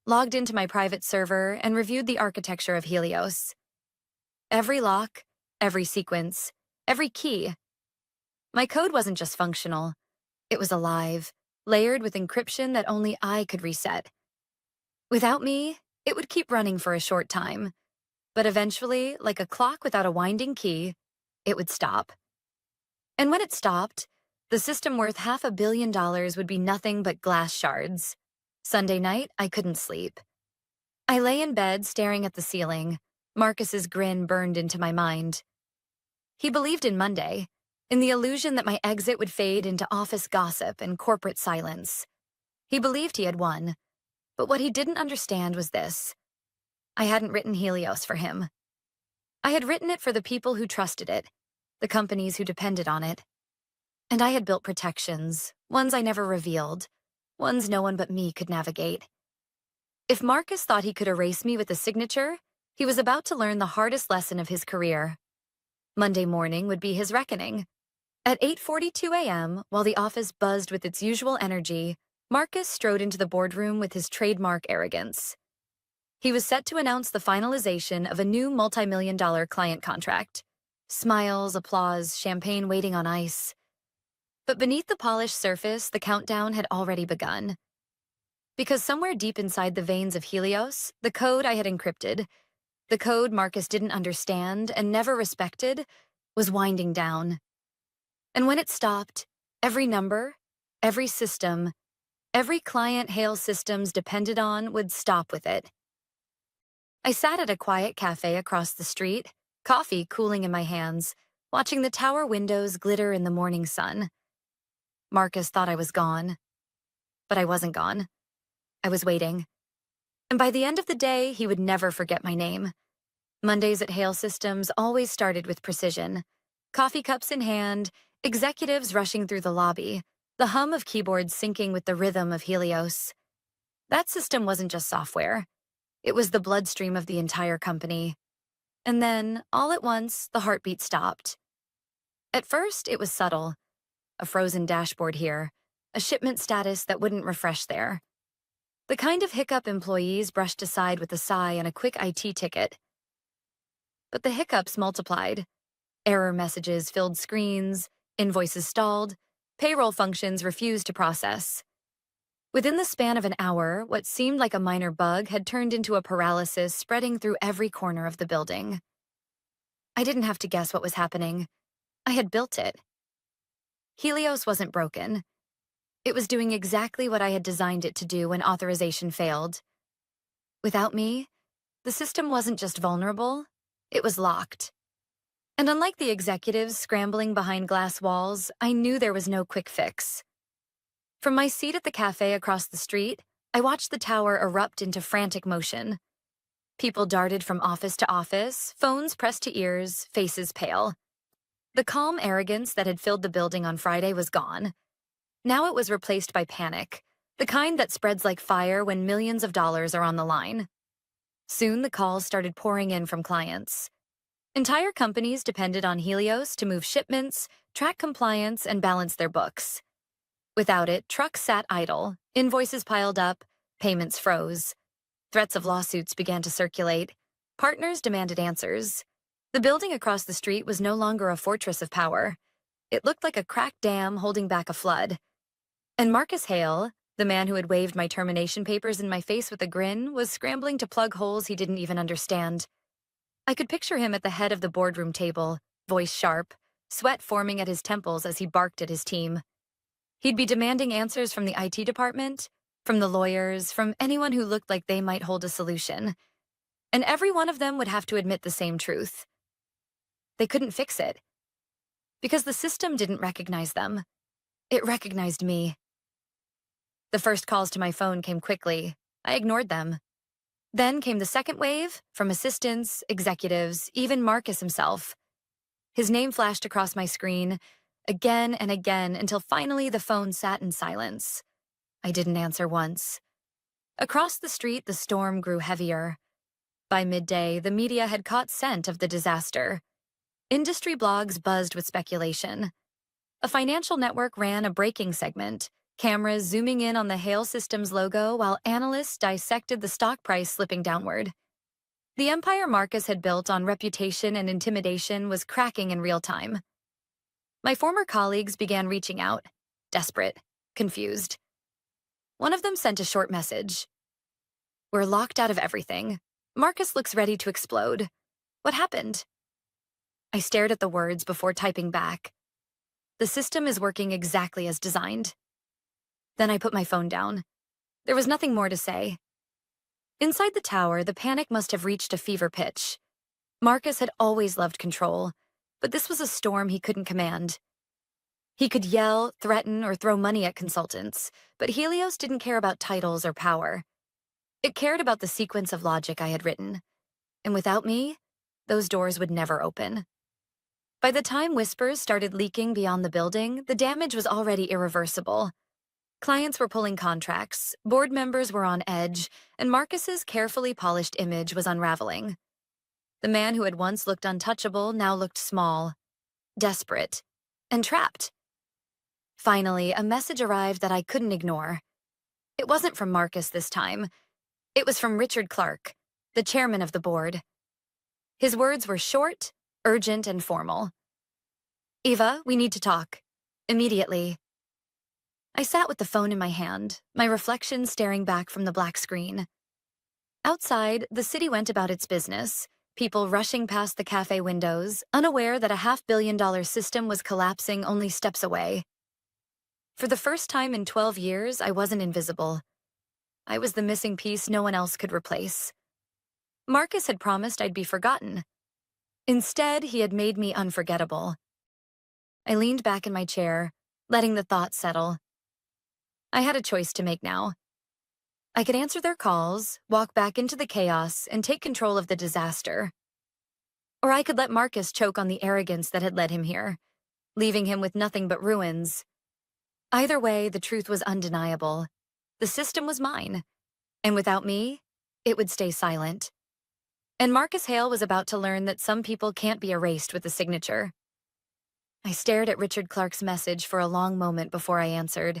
logged into my private server, and reviewed the architecture of Helios. Every lock, every sequence, every key. My code wasn't just functional. It was alive, layered with encryption that only I could reset. Without me, it would keep running for a short time. But eventually, like a clock without a winding key, it would stop. And when it stopped, the system worth $500 million would be nothing but glass shards. Sunday night, I couldn't sleep. I lay in bed staring at the ceiling. Marcus's grin burned into my mind. He believed in Monday, in the illusion that my exit would fade into office gossip and corporate silence. He believed he had won. But what he didn't understand was this. I hadn't written Helios for him. I had written it for the people who trusted it, the companies who depended on it. And I had built protections, ones I never revealed, ones no one but me could navigate. If Marcus thought he could erase me with a signature, he was about to learn the hardest lesson of his career. Monday morning would be his reckoning. At 8:42 a.m., while the office buzzed with its usual energy, Marcus strode into the boardroom with his trademark arrogance. He was set to announce the finalization of a new multi-million-dollar client contract. Smiles, applause, champagne waiting on ice. But beneath the polished surface, the countdown had already begun. Because somewhere deep inside the veins of Helios, the code I had encrypted, The code Marcus didn't understand and never respected was winding down. And when it stopped, every number, every system, every client Hale Systems depended on would stop with it. I sat at a quiet cafe across the street, coffee cooling in my hands, watching the tower windows glitter in the morning sun. Marcus thought I was gone, but I wasn't gone. I was waiting. And by the end of the day, he would never forget my name. Mondays at Hale Systems always started with precision. Coffee cups in hand, executives rushing through the lobby, the hum of keyboards syncing with the rhythm of Helios. That system wasn't just software. It was the bloodstream of the entire company. And then, all at once, the heartbeat stopped. At first, it was subtle. A frozen dashboard here, a shipment status that wouldn't refresh there. The kind of hiccup employees brushed aside with a sigh and a quick IT ticket. But the hiccups multiplied. Error messages filled screens, invoices stalled, payroll functions refused to process. Within the span of an hour, what seemed like a minor bug had turned into a paralysis spreading through every corner of the building. I didn't have to guess what was happening. I had built it. Helios wasn't broken. It was doing exactly what I had designed it to do when authorization failed. Without me, the system wasn't just vulnerable, it was locked. And unlike the executives scrambling behind glass walls, I knew there was no quick fix. From my seat at the cafe across the street, I watched the tower erupt into frantic motion. People darted from office to office, phones pressed to ears, faces pale. The calm arrogance that had filled the building on Friday was gone. Now it was replaced by panic, the kind that spreads like fire when millions of dollars are on the line. Soon the calls started pouring in from clients. Entire companies depended on Helios to move shipments, track compliance, and balance their books. Without it, trucks sat idle, invoices piled up, payments froze. Threats of lawsuits began to circulate. Partners demanded answers. The building across the street was no longer a fortress of power. It looked like a cracked dam holding back a flood. And Marcus Hale, the man who had waved my termination papers in my face with a grin, was scrambling to plug holes he didn't even understand. I could picture him at the head of the boardroom table, voice sharp, sweat forming at his temples as he barked at his team. He'd be demanding answers from the IT department, from the lawyers, from anyone who looked like they might hold a solution. And every one of them would have to admit the same truth. They couldn't fix it. Because the system didn't recognize them. It recognized me. The first calls to my phone came quickly. I ignored them. Then came the second wave, from assistants, executives, even Marcus himself. His name flashed across my screen, again and again, until finally the phone sat in silence. I didn't answer once. Across the street, the storm grew heavier. By midday, the media had caught scent of the disaster. Industry blogs buzzed with speculation. A financial network ran a breaking segment, cameras zooming in on the Hale Systems logo while analysts dissected the stock price slipping downward. The empire Marcus had built on reputation and intimidation was cracking in real time. My former colleagues began reaching out, desperate, confused. One of them sent a short message. "We're locked out of everything. Marcus looks ready to explode. What happened?" I stared at the words before typing back. "The system is working exactly as designed." Then I put my phone down. There was nothing more to say. Inside the tower, the panic must have reached a fever pitch. Marcus had always loved control, but this was a storm he couldn't command. He could yell, threaten, or throw money at consultants, but Helios didn't care about titles or power. It cared about the sequence of logic I had written. And without me, those doors would never open. By the time whispers started leaking beyond the building, the damage was already irreversible. Clients were pulling contracts, board members were on edge, and Marcus's carefully polished image was unraveling. The man who had once looked untouchable now looked small, desperate, and trapped. Finally, a message arrived that I couldn't ignore. It wasn't from Marcus this time. It was from Richard Clark, the chairman of the board. His words were short, urgent, and formal. "Eva, we need to talk. Immediately." I sat with the phone in my hand, my reflection staring back from the black screen. Outside, the city went about its business, People rushing past the cafe windows, unaware that a $500 million system was collapsing only steps away. For the first time in 12 years, I wasn't invisible. I was the missing piece no one else could replace. Marcus had promised I'd be forgotten. Instead, he had made me unforgettable. I leaned back in my chair, letting the thought settle. I had a choice to make now. I could answer their calls, walk back into the chaos, and take control of the disaster. Or I could let Marcus choke on the arrogance that had led him here, leaving him with nothing but ruins. Either way, the truth was undeniable. The system was mine, and without me, it would stay silent. And Marcus Hale was about to learn that some people can't be erased with a signature. I stared at Richard Clark's message for a long moment before I answered.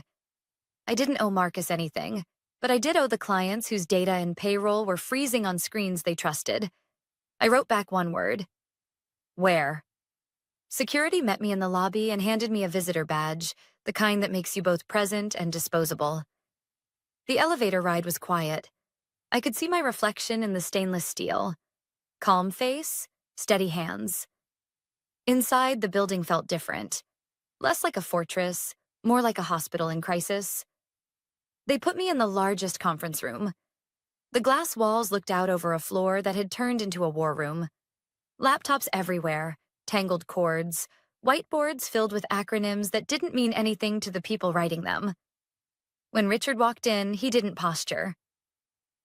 I didn't owe Marcus anything, but I did owe the clients whose data and payroll were freezing on screens they trusted. I wrote back one word. Where? Security met me in the lobby and handed me a visitor badge, the kind that makes you both present and disposable. The elevator ride was quiet. I could see my reflection in the stainless steel. Calm face, steady hands. Inside, the building felt different. Less like a fortress, more like a hospital in crisis. They put me in the largest conference room. The glass walls looked out over a floor that had turned into a war room. Laptops everywhere, tangled cords, whiteboards filled with acronyms that didn't mean anything to the people writing them. When Richard walked in, he didn't posture.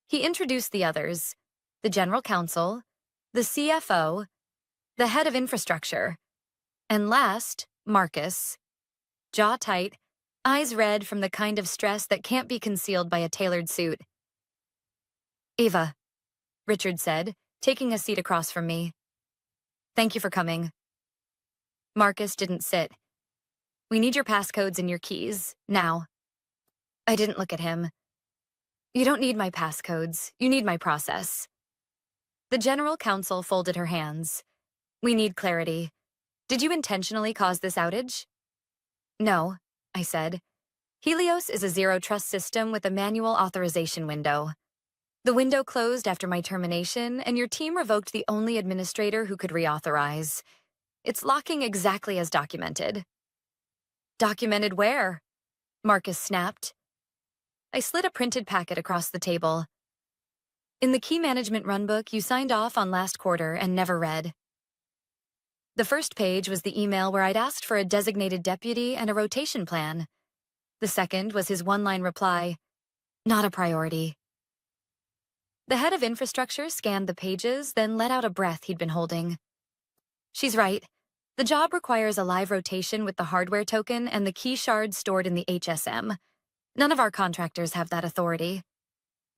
He introduced the others, the general counsel, the CFO, the head of infrastructure, and last, Marcus. Jaw tight, eyes red from the kind of stress that can't be concealed by a tailored suit. Eva, Richard said, taking a seat across from me. Thank you for coming. Marcus didn't sit. We need your passcodes and your keys, now. I didn't look at him. You don't need my passcodes, you need my process. The general counsel folded her hands. We need clarity. Did you intentionally cause this outage? No, I said. Helios is a zero-trust system with a manual authorization window. The window closed after my termination, and your team revoked the only administrator who could reauthorize. It's locking exactly as documented. Documented where? Marcus snapped. I slid a printed packet across the table. In the key management runbook you signed off on last quarter and never read. The first page was the email where I'd asked for a designated deputy and a rotation plan. The second was his one-line reply, not a priority. The head of infrastructure scanned the pages, then let out a breath he'd been holding. She's right. The job requires a live rotation with the hardware token and the key shards stored in the HSM. None of our contractors have that authority.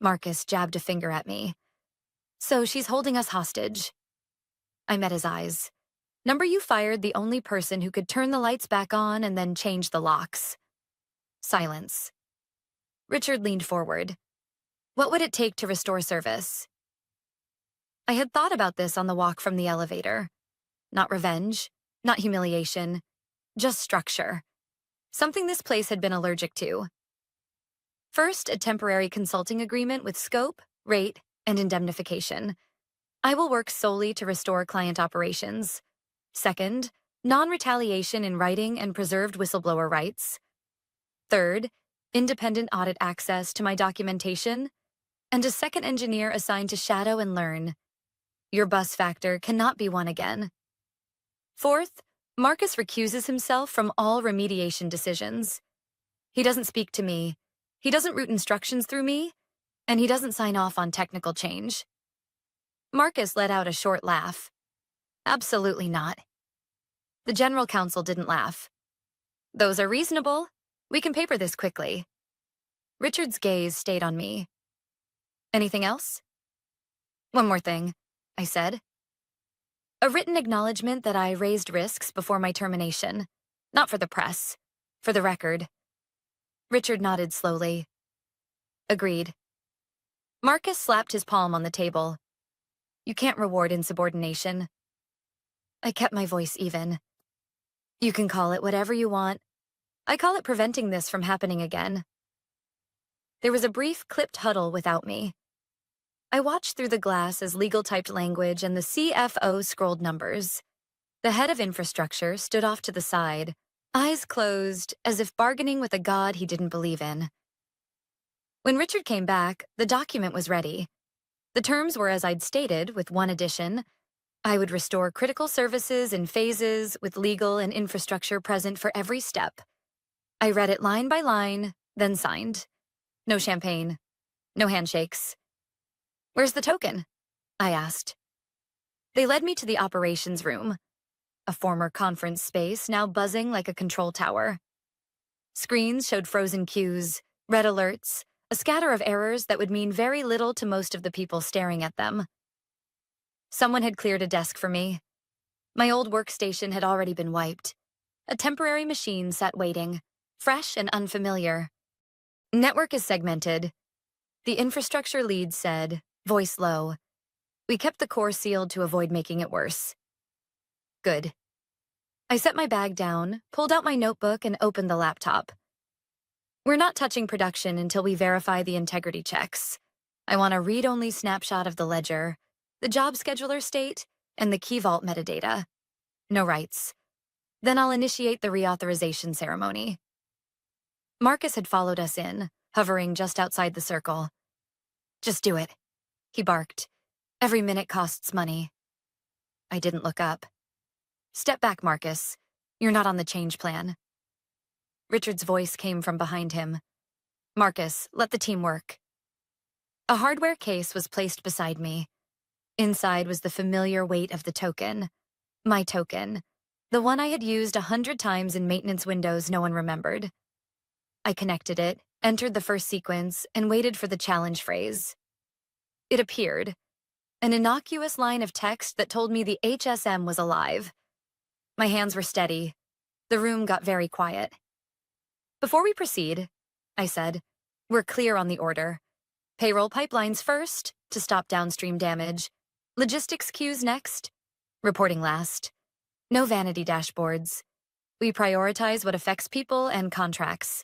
Marcus jabbed a finger at me. So she's holding us hostage. I met his eyes. Number you fired the only person who could turn the lights back on and then change the locks. Silence. Richard leaned forward. What would it take to restore service? I had thought about this on the walk from the elevator. Not revenge, not humiliation, just structure. Something this place had been allergic to. First, a temporary consulting agreement with scope, rate, and indemnification. I will work solely to restore client operations. Second, non-retaliation in writing and preserved whistleblower rights. Third, independent audit access to my documentation, and a second engineer assigned to shadow and learn. Your bus factor cannot be won again. Fourth, Marcus recuses himself from all remediation decisions. He doesn't speak to me, he doesn't route instructions through me, and he doesn't sign off on technical change. Marcus let out a short laugh. Absolutely not. The general counsel didn't laugh. Those are reasonable. We can paper this quickly. Richard's gaze stayed on me. Anything else? One more thing, I said. A written acknowledgement that I raised risks before my termination. Not for the press, for the record. Richard nodded slowly. Agreed. Marcus slapped his palm on the table. You can't reward insubordination. I kept my voice even. You can call it whatever you want. I call it preventing this from happening again. There was a brief, clipped huddle without me. I watched through the glass as legal typed language and the CFO scrolled numbers. The head of infrastructure stood off to the side, eyes closed, as if bargaining with a god he didn't believe in. When Richard came back, the document was ready. The terms were as I'd stated, with one addition. I would restore critical services in phases, with legal and infrastructure present for every step. I read it line by line, then signed. No champagne. No handshakes. "Where's the token?" I asked. They led me to the operations room, a former conference space now buzzing like a control tower. Screens showed frozen queues, red alerts, a scatter of errors that would mean very little to most of the people staring at them. Someone had cleared a desk for me. My old workstation had already been wiped. A temporary machine sat waiting, fresh and unfamiliar. "Network is segmented," the infrastructure lead said, voice low. "We kept the core sealed to avoid making it worse." Good. I set my bag down, pulled out my notebook, and opened the laptop. "We're not touching production until we verify the integrity checks. I want a read-only snapshot of the ledger, the job scheduler state, and the key vault metadata. No writes. Then I'll initiate the reauthorization ceremony." Marcus had followed us in, hovering just outside the circle. "Just do it," he barked. "Every minute costs money." I didn't look up. "Step back, Marcus. You're not on the change plan." Richard's voice came from behind him. "Marcus, let the team work." A hardware case was placed beside me. Inside was the familiar weight of the token. My token. The one I had used 100 times in maintenance windows no one remembered. I connected it, entered the first sequence, and waited for the challenge phrase. It appeared. An innocuous line of text that told me the HSM was alive. My hands were steady. The room got very quiet. "Before we proceed," I said, "we're clear on the order. Payroll pipelines first, to stop downstream damage. Logistics queues next. Reporting last. No vanity dashboards. We prioritize what affects people and contracts."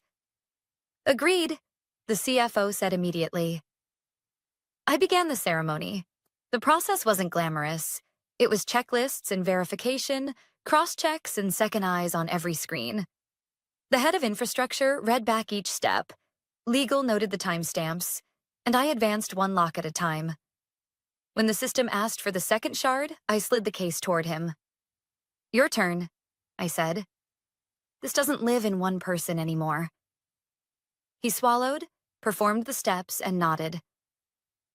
"Agreed," the CFO said immediately. I began the ceremony. The process wasn't glamorous. It was checklists and verification, cross-checks and second eyes on every screen. The head of infrastructure read back each step. Legal noted the timestamps, and I advanced one lock at a time. When the system asked for the second shard, I slid the case toward him. "Your turn," I said. "This doesn't live in one person anymore." He swallowed, performed the steps, and nodded.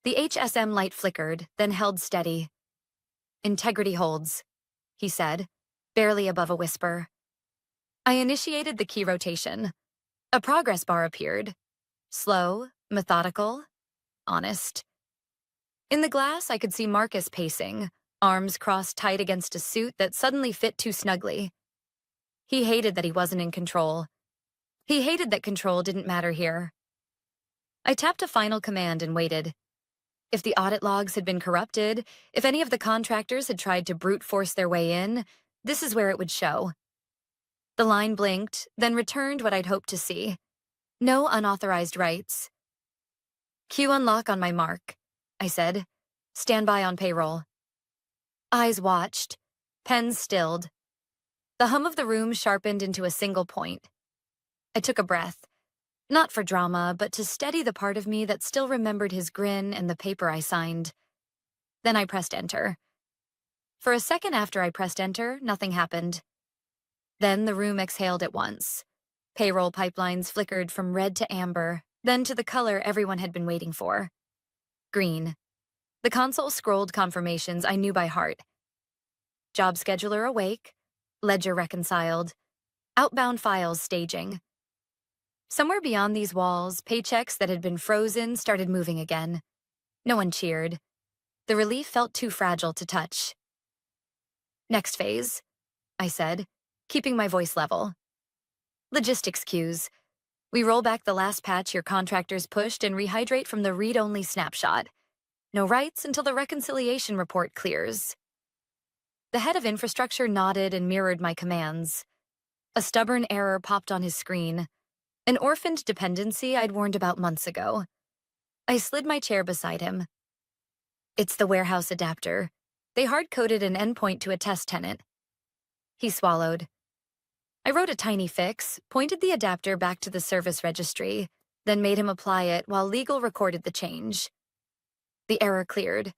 The HSM light flickered, then held steady. "Integrity holds," he said, barely above a whisper. I initiated the key rotation. A progress bar appeared. Slow, methodical, honest. In the glass, I could see Marcus pacing, arms crossed tight against a suit that suddenly fit too snugly. He hated that he wasn't in control. He hated that control didn't matter here. I tapped a final command and waited. If the audit logs had been corrupted, if any of the contractors had tried to brute force their way in, this is where it would show. The line blinked, then returned what I'd hoped to see. No unauthorized writes. "Queue unlock on my mark," I said. "Stand by on payroll." Eyes watched. Pens stilled. The hum of the room sharpened into a single point. I took a breath. Not for drama, but to steady the part of me that still remembered his grin and the paper I signed. Then I pressed enter. For a second after I pressed enter, nothing happened. Then the room exhaled at once. Payroll pipelines flickered from red to amber, then to the color everyone had been waiting for. Green. The console scrolled confirmations I knew by heart. Job scheduler awake. Ledger reconciled. Outbound files staging. Somewhere beyond these walls, paychecks that had been frozen started moving again. No one cheered. The relief felt too fragile to touch. "Next phase," I said, keeping my voice level. "Logistics queues. We roll back the last patch your contractors pushed and rehydrate from the read-only snapshot. No writes until the reconciliation report clears." The head of infrastructure nodded and mirrored my commands. A stubborn error popped on his screen. An orphaned dependency I'd warned about months ago. I slid my chair beside him. It's the warehouse adapter. They hard-coded an endpoint to a test tenant. He swallowed. I wrote a tiny fix, pointed the adapter back to the service registry, then made him apply it while legal recorded the change. The error cleared.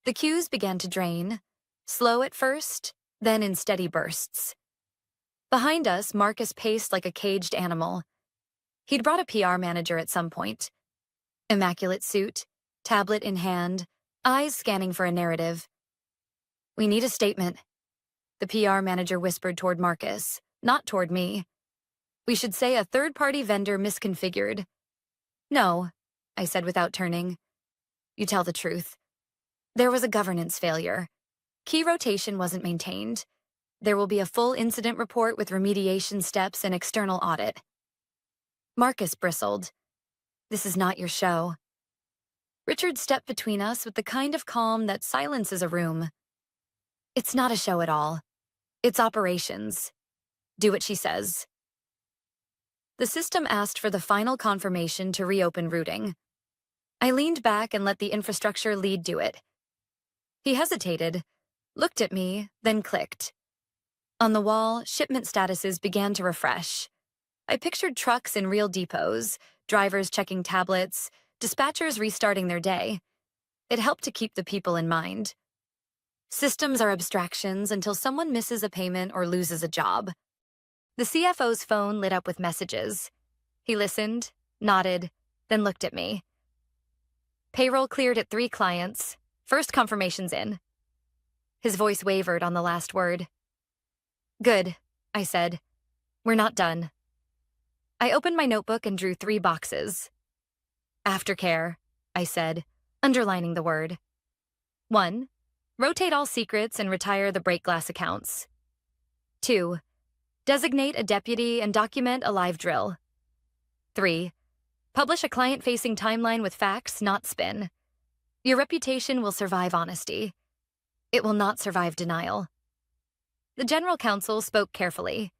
The queues began to drain, slow at first, then in steady bursts. Behind us, Marcus paced like a caged animal. He'd brought a PR manager at some point. Immaculate suit, tablet in hand, eyes scanning for a narrative. "We need a statement," the PR manager whispered toward Marcus, not toward me. "We should say a third-party vendor misconfigured." "No," I said without turning. "You tell the truth. There was a governance failure. Key rotation wasn't maintained. There will be a full incident report with remediation steps and external audit." Marcus bristled. "This is not your show." Richard stepped between us with the kind of calm that silences a room. "It's not a show at all. It's operations. Do what she says." The system asked for the final confirmation to reopen routing. I leaned back and let the infrastructure lead do it. He hesitated, looked at me, then clicked. On the wall, shipment statuses began to refresh. I pictured trucks in real depots, drivers checking tablets, dispatchers restarting their day. It helped to keep the people in mind. Systems are abstractions until someone misses a payment or loses a job. The CFO's phone lit up with messages. He listened, nodded, then looked at me. "Payroll cleared at 3 clients. First confirmation's in." His voice wavered on the last word. "Good," I said. "We're not done." I opened my notebook and drew 3 boxes. "Aftercare," I said, underlining the word. 1. Rotate all secrets and retire the break glass accounts. 2. Designate a deputy and document a live drill. 3. Publish a client-facing timeline with facts, not spin. Your reputation will survive honesty. It will not survive denial. The general counsel spoke carefully.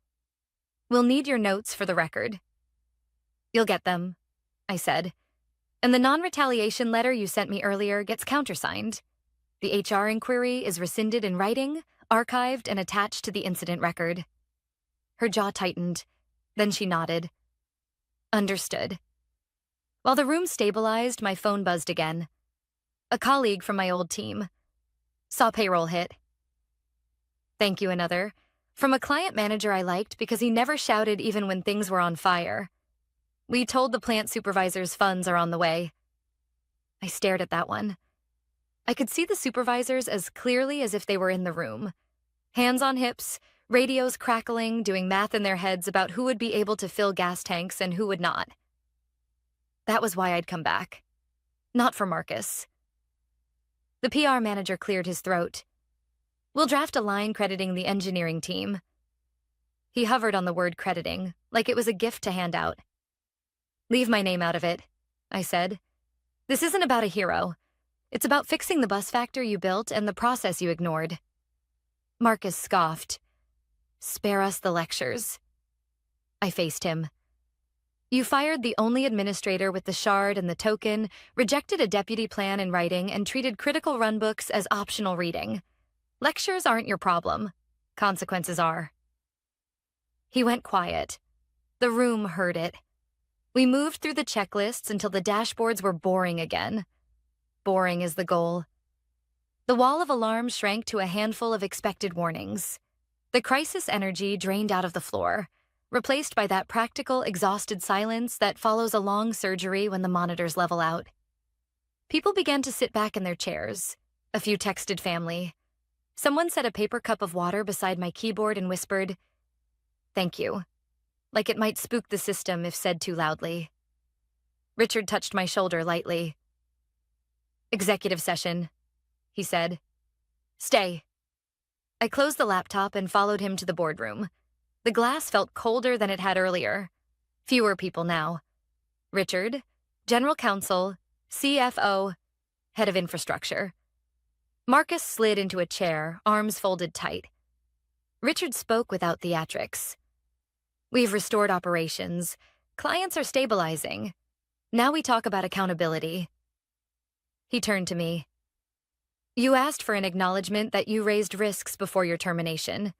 "We'll need your notes for the record." "You'll get them," I said. "And the non-retaliation letter you sent me earlier gets countersigned. The HR inquiry is rescinded in writing, archived, and attached to the incident record." Her jaw tightened. Then she nodded. "Understood." While the room stabilized, my phone buzzed again. A colleague from my old team. "Saw payroll hit." "Thank you, another. From a client manager I liked because he never shouted even when things were on fire. We told the plant supervisors funds are on the way." I stared at that one. I could see the supervisors as clearly as if they were in the room. Hands on hips, radios crackling, doing math in their heads about who would be able to fill gas tanks and who would not. That was why I'd come back. Not for Marcus. The PR manager cleared his throat. "We'll draft a line crediting the engineering team." He hovered on the word crediting, like it was a gift to hand out. "Leave my name out of it," I said. "This isn't about a hero. It's about fixing the bus factor you built and the process you ignored." Marcus scoffed. "Spare us the lectures." I faced him. "You fired the only administrator with the shard and the token, rejected a deputy plan in writing, and treated critical runbooks as optional reading. Lectures aren't your problem. Consequences are." He went quiet. The room heard it. We moved through the checklists until the dashboards were boring again. Boring is the goal. The wall of alarms shrank to a handful of expected warnings. The crisis energy drained out of the floor, replaced by that practical, exhausted silence that follows a long surgery when the monitors level out. People began to sit back in their chairs. A few texted family. Someone set a paper cup of water beside my keyboard and whispered, "Thank you," like it might spook the system if said too loudly. Richard touched my shoulder lightly. "Executive session," he said. "Stay." I closed the laptop and followed him to the boardroom. The glass felt colder than it had earlier. Fewer people now. Richard, General Counsel, CFO, Head of Infrastructure. Marcus slid into a chair, arms folded tight. Richard spoke without theatrics. "We've restored operations. Clients are stabilizing. Now we talk about accountability." He turned to me. You asked for an acknowledgement that you raised risks before your termination.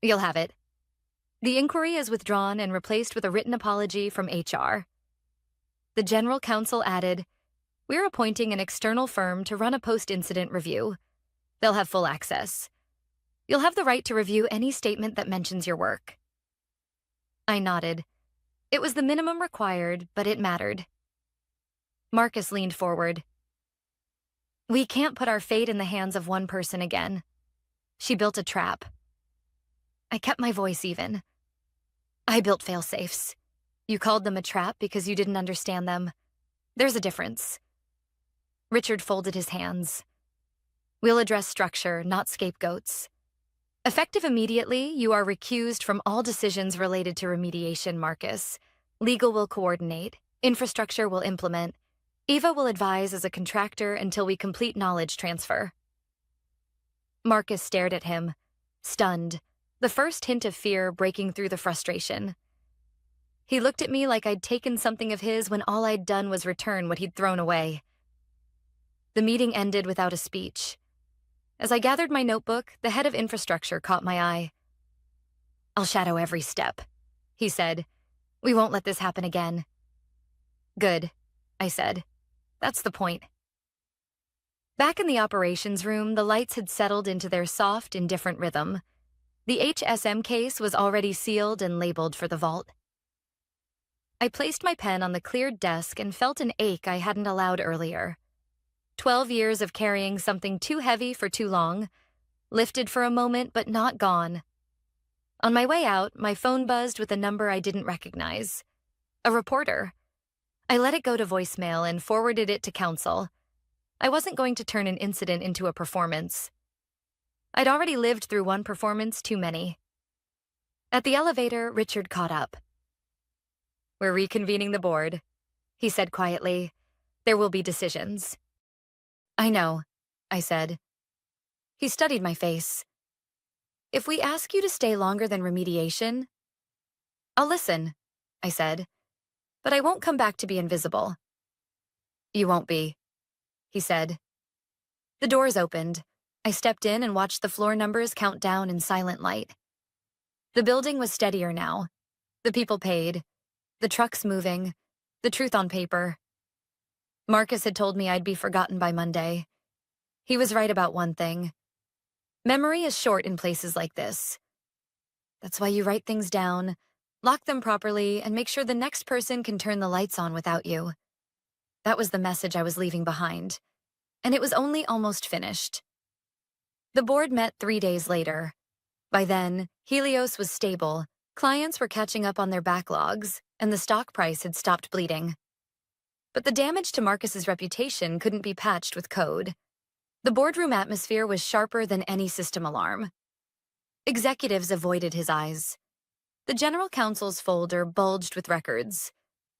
You'll have it. The inquiry is withdrawn and replaced with a written apology from HR. The General Counsel added, "We're appointing an external firm to run a post-incident review. They'll have full access. You'll have the right to review any statement that mentions your work." I nodded. It was the minimum required, but it mattered. Marcus leaned forward. "We can't put our fate in the hands of one person again. She built a trap." I kept my voice even. "I built fail-safes. You called them a trap because you didn't understand them. There's a difference." Richard folded his hands. "We'll address structure, not scapegoats. Effective immediately, you are recused from all decisions related to remediation, Marcus. Legal will coordinate. Infrastructure will implement. Eva will advise as a contractor until we complete knowledge transfer." Marcus stared at him, stunned, the first hint of fear breaking through the frustration. He looked at me like I'd taken something of his when all I'd done was return what he'd thrown away. The meeting ended without a speech. As I gathered my notebook, the head of infrastructure caught my eye. "I'll shadow every step," he said. "We won't let this happen again." "Good," I said. "That's the point." Back in the operations room, the lights had settled into their soft, indifferent rhythm. The HSM case was already sealed and labeled for the vault. I placed my pen on the cleared desk and felt an ache I hadn't allowed earlier. 12 years of carrying something too heavy for too long, lifted for a moment but not gone. On my way out, my phone buzzed with a number I didn't recognize. A reporter. I let it go to voicemail and forwarded it to counsel. I wasn't going to turn an incident into a performance. I'd already lived through one performance too many. At the elevator, Richard caught up. "We're reconvening the board," he said quietly. "There will be decisions." "I know," I said. He studied my face. "If we ask you to stay longer than remediation..." "I'll listen," I said. "But I won't come back to be invisible." "You won't be," he said. The doors opened. I stepped in and watched the floor numbers count down in silent light. The building was steadier now. The people paid. The trucks moving. The truth on paper. Marcus had told me I'd be forgotten by Monday. He was right about one thing. Memory is short in places like this. That's why you write things down, lock them properly, and make sure the next person can turn the lights on without you. That was the message I was leaving behind. And it was only almost finished. The board met 3 days later. By then, Helios was stable, clients were catching up on their backlogs, and the stock price had stopped bleeding. But the damage to Marcus's reputation couldn't be patched with code. The boardroom atmosphere was sharper than any system alarm. Executives avoided his eyes. The general counsel's folder bulged with records.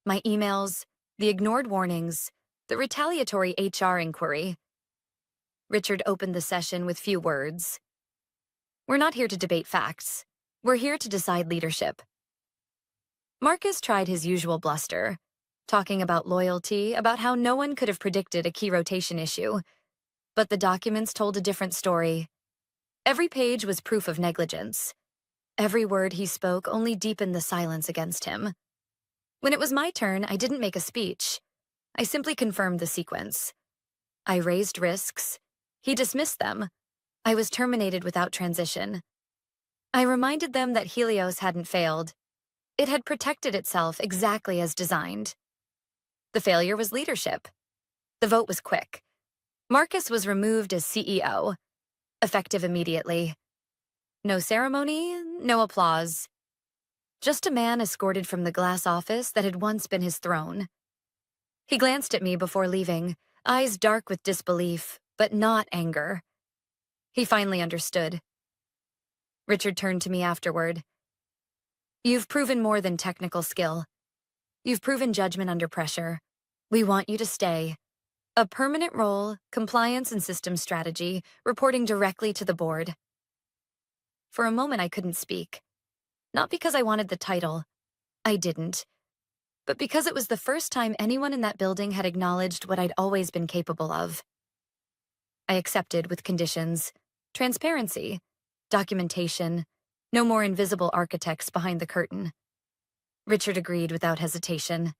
My emails, the ignored warnings, the retaliatory HR inquiry. Richard opened the session with few words. "We're not here to debate facts. We're here to decide leadership." Marcus tried his usual bluster, talking about loyalty, about how no one could have predicted a key rotation issue. But the documents told a different story. Every page was proof of negligence. Every word he spoke only deepened the silence against him. When it was my turn, I didn't make a speech. I simply confirmed the sequence. I raised risks. He dismissed them. I was terminated without transition. I reminded them that Helios hadn't failed. It had protected itself exactly as designed. The failure was leadership. The vote was quick. Marcus was removed as CEO, effective immediately. No ceremony, no applause. Just a man escorted from the glass office that had once been his throne. He glanced at me before leaving, eyes dark with disbelief, but not anger. He finally understood. Richard turned to me afterward. "You've proven more than technical skill. You've proven judgment under pressure. We want you to stay. A permanent role, compliance and systems strategy, reporting directly to the board." For a moment, I couldn't speak. Not because I wanted the title. I didn't. But because it was the first time anyone in that building had acknowledged what I'd always been capable of. I accepted with conditions: transparency, documentation, no more invisible architects behind the curtain. Richard agreed without hesitation.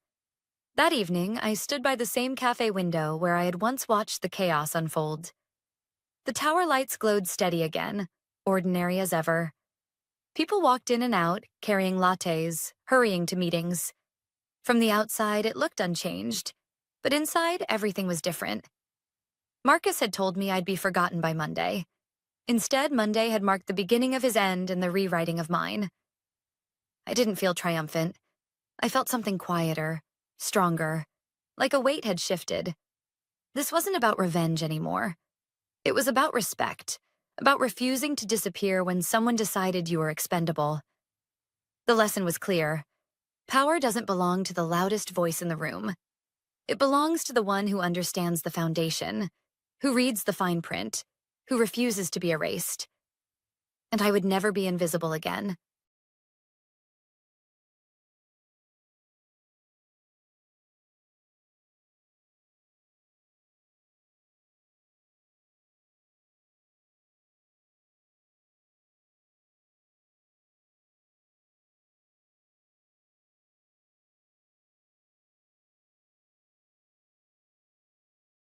That evening, I stood by the same cafe window where I had once watched the chaos unfold. The tower lights glowed steady again, ordinary as ever. People walked in and out, carrying lattes, hurrying to meetings. From the outside, it looked unchanged, but inside, everything was different. Marcus had told me I'd be forgotten by Monday. Instead, Monday had marked the beginning of his end and the rewriting of mine. I didn't feel triumphant. I felt something quieter, stronger, like a weight had shifted. This wasn't about revenge anymore. It was about respect, about refusing to disappear when someone decided you were expendable. The lesson was clear. Power doesn't belong to the loudest voice in the room. It belongs to the one who understands the foundation, who reads the fine print, who refuses to be erased. And I would never be invisible again.